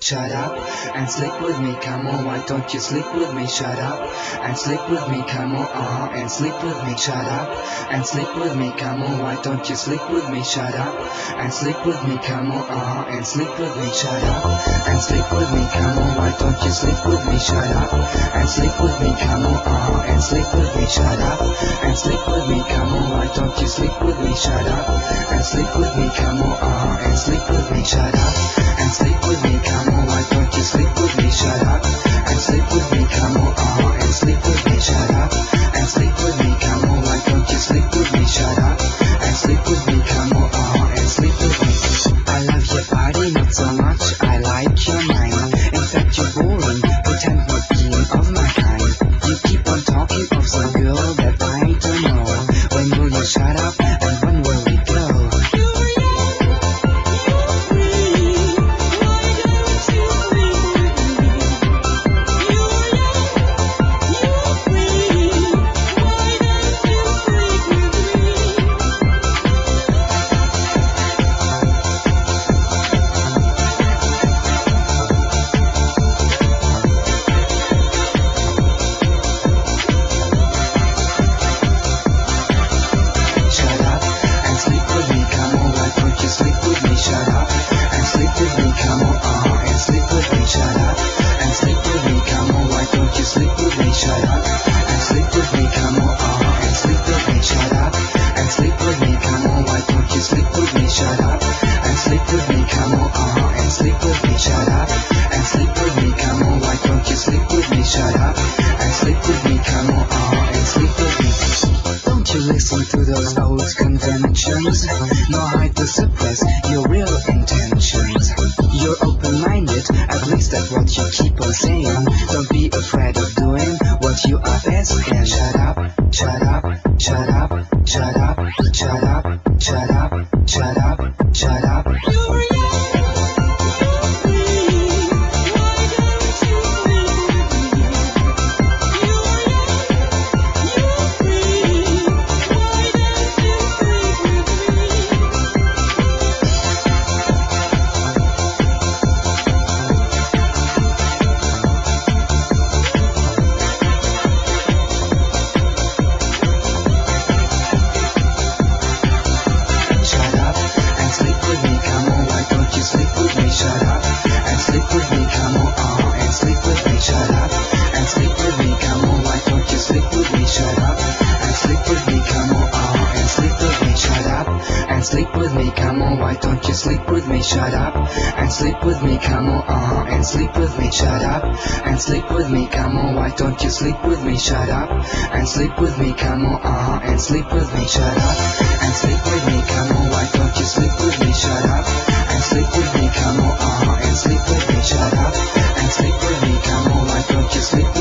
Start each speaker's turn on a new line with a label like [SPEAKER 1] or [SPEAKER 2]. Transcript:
[SPEAKER 1] Shut up and sleep with me, come on, why don't you sleep with me? Shut up and sleep with me, come on, and sleep with me. Shut up and sleep with me, come on, why don't you sleep with me? Shut up and sleep with me, come on, and sleep with me. Shut up and sleep with me, come on, why don't you sleep with me? Shut up and sleep with me, come on, and sleep with me. Shut up and sleep with me, come on, why don't you sleep with me? Shut up and sleep with me, come on, and sleep with me. Shut up and sleep with me, come on, why don't you sleep with me? Shut up and sleep with me, come on, and sleep with me. Shut up and sleep with me, come on, why don't you sleep with me? Shut up and sleep with me, come on, and sleep with me. I love your body, not so much, I like your mind. In fact, you're boring, pretend not being of my kind. You keep on talking of some girl that I don't know. When will you shut up and when will we go? Listen to those old conventions, nor hide to suppress your real intentions. You're open-minded, at least that's what you keep on saying. Don't be afraid of doing what you are best in. Shut up, shut up, shut up, shut up, shut up, shut up, shut up, shut up. Sleep with me, come on, why don't you sleep with me? Shut up and sleep with me, come on, and sleep with me. Shut up and sleep with me, come on, why don't you sleep with me? Shut up and sleep with me, come on, and sleep with me. Shut up and sleep with me, come on, why don't you sleep with me? Shut up and sleep with me, come on, and sleep with me. Shut up and sleep with me, come on, why don't you sleep with me?